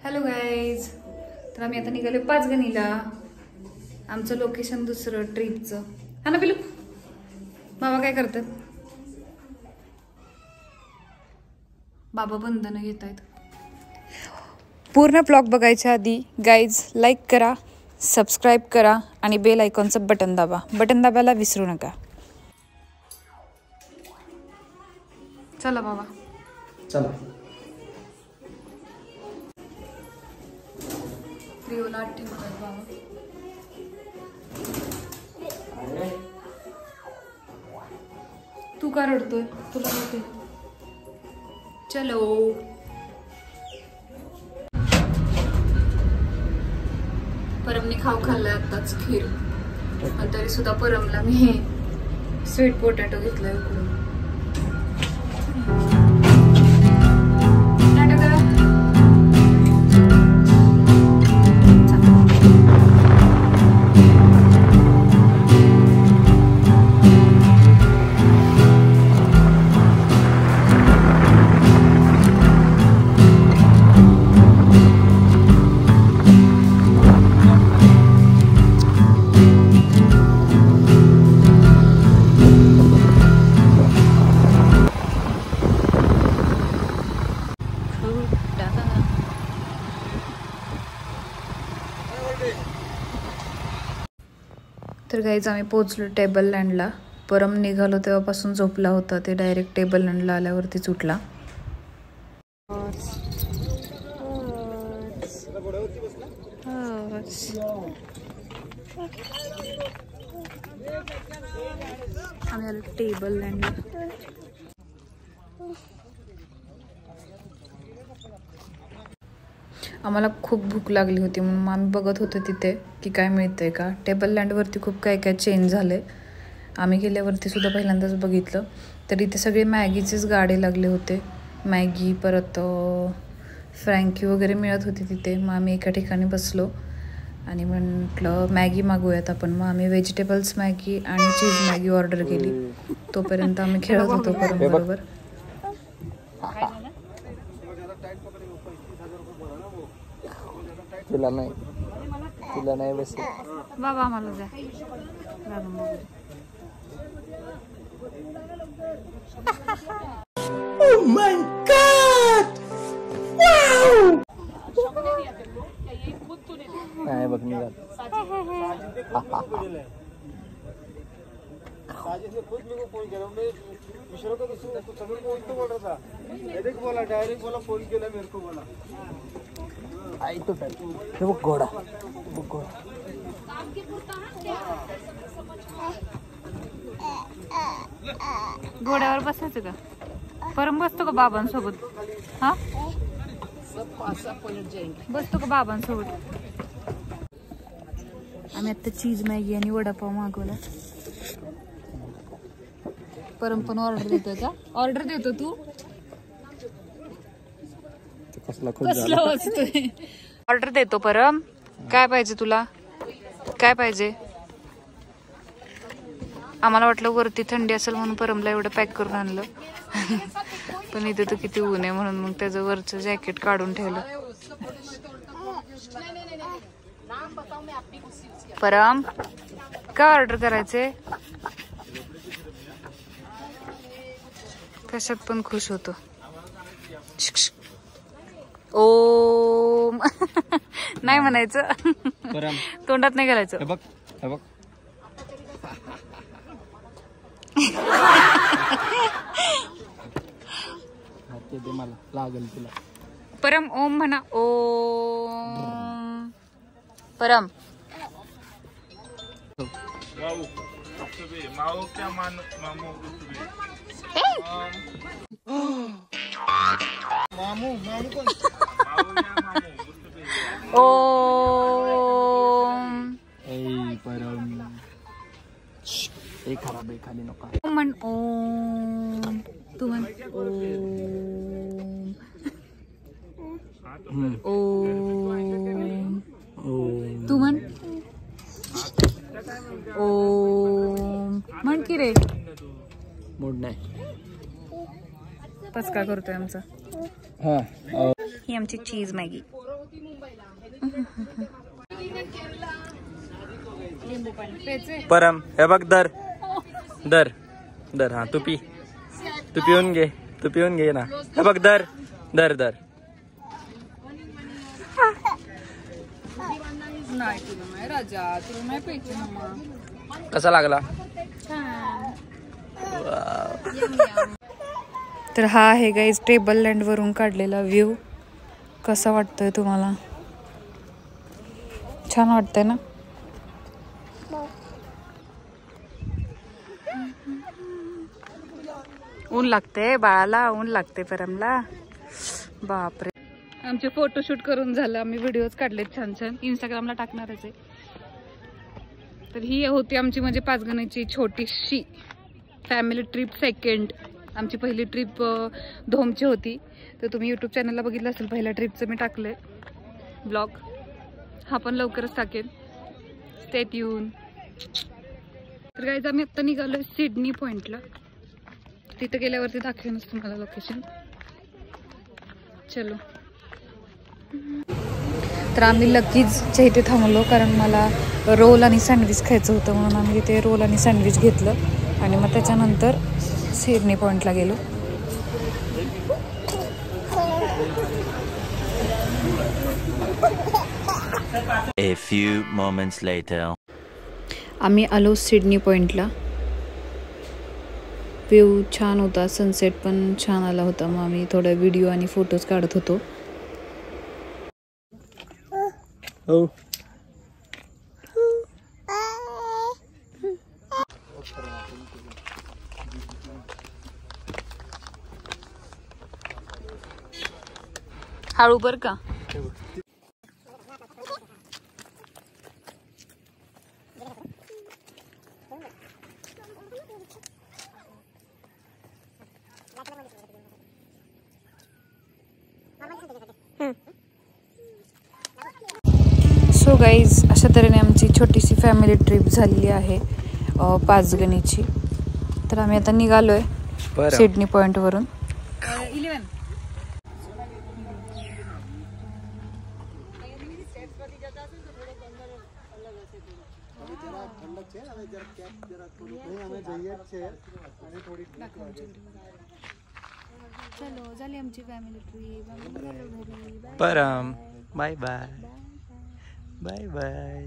Hello guys, तर आम्ही आता निघालो पाचगणीला. आमचं लोकेशन दुसरं ट्रिपचं. हा ना पिलू, बाबा काय करतात? बाबा बंधन घेत आहेत. पूर्ण ब्लॉग बघायच्या आधी गाईज लाईक करा, सबस्क्राईब करा आणि बेल आयकॉनचं बटन दाबा. बटन दाबायला विसरू नका. चला बाबा, चला. प्रियोला ठेवतात बाबा. तू का रडतोय? तुला होते. चलो. परमने खाऊ खाल्लाय आताच खीर, पण तरी सुद्धा परमला मी स्वीट पोटॅटो घेतलाय उकडून. तर गाईज आम्ही पोहोचलो टेबल लँडला. परम निघालो तेव्हापासून झोपला होता. ते डायरेक्ट टेबल लँडला आल्यावरतीच उठला. आम्ही आलो टेबल लँडला. आम्हाला खूप भूक लागली होती म्हणून आम्ही बघत होतो तिथे की काय मिळतंय का. टेबल लँडवरती खूप काय काय चेंज झाले. आम्ही गेल्यावरती सुद्धा पहिल्यांदाच बघितलं. तर इथे सगळे मॅगीचेच गाडे लागले होते. मॅगी परत फ्रँकी वगैरे मिळत होती तिथे. मग आम्ही एका ठिकाणी बसलो आणि म्हटलं मॅगी मागूयात आपण. मग आम्ही व्हेजिटेबल्स मॅगी आणि चीज मॅगी ऑर्डर केली. तोपर्यंत आम्ही खेळत होतो परम बरोबर. तुला नाही बस बाबा आम्हाला जा. Oh my God! Wow! नाही बघ निघाल. साजिद ने खुद मेरे को फोन किया. मैं विश्व को तो सभी को तो बोल रहा था. डायरेक्ट बोला फोन किया मेरे को बोला. आई तो हे बघ घोडा. बघ घोडा. घोड्यावर बसायचं का? परम बसतो का बाबांसोबत? हा, बसतो का बाबांसोबत? आम्ही आता चीज मॅगी आणि वडापाव मागवला. परम पण ऑर्डर देतोय का? ऑर्डर देतो तू? कसला वाचतोय? ऑर्डर देतो परम. काय पाहिजे तुला? काय पाहिजे? आम्हाला वाटलं वरती थंडी असेल म्हणून परमला एवढं पॅक करून आणलं. पण इथे तर किती ऊन आहे म्हणून मग त्याचं वरचं जॅकेट काढून ठेवलं. परम काय ऑर्डर करायचे? कशात पण खुश होतो. ओम नाही म्हणायचं, तोंडात नाही घालायचं. हे बघ हे बघ. ते दे मला, लागेल तुला. परम ओम म्हणा. ओम. परम ओम. परम एक खराब आहे खाली नका. म्हण ओम. तू म्हण ओम. ओम. तू म्हण ओम. म्हण की रे. मूड नाही. पचका करतोय आमचा. ही आमची चीज मॅगी. परम हे बघ दर दर दर हा तू पिऊन घे ना हे बघ दर दर दर नाही राजा तुला नाही पाहिजे मम्मा. कसा लागला? तर हा आहे गाईज टेबल लँड वरून काढलेला व्ह्यू. कसा वाटतोय तुम्हाला? छान वाटतंय ना? ऊन लागते बाळाला, ऊन लागते परमला. बापरे. आमचे फोटोशूट करून झालं, आम्ही व्हिडिओज काढलेत छान छान, इंस्टाग्रामला टाकणारच आहे. तर ही होती आमची म्हणजे पाचगणीची छोटीशी फॅमिली ट्रिप. सेकंड आमची पहिली ट्रिप धोमची होती. तर तुम्ही यूट्यूब चॅनलला बघितलं असेल, पहिल्या ट्रिपचं मी टाकलंय ब्लॉग. हा पण लवकरच टाकेन, स्टे ट्यून. तर गाईज आम्ही आत्ता निघालोय सिडनी पॉइंटला. तिथं गेल्यावरती दाखवेनच तुम्हाला लोकेशन. चलो. तर आम्ही लकीजच्या इथे थांबलो कारण मला रोल आणि सँडविच खायचं होतं, म्हणून आम्ही तिथे रोल आणि सँडविच घेतलं आणि मग त्याच्यानंतर सिडनी पॉइंटला गेलो. A few moments later. आम्ही आलो सिडनी पॉइंटला. व्ह्यू छान होता, सनसेट पण छान आला होता. मग आम्ही थोडा व्हिडिओ आणि फोटोज काढत होतो. हो हळू बर का. सो गाईज अशा तऱ्हेने आमची छोटीशी फॅमिली ट्रिप झालेली आहे पाचगणीची. तर आम्ही आता निघालोय सिडनी पॉइंट वरून. 11 चलो झाली आमची फॅमिली ट्रिप. परम बाय बाय बाय बाय.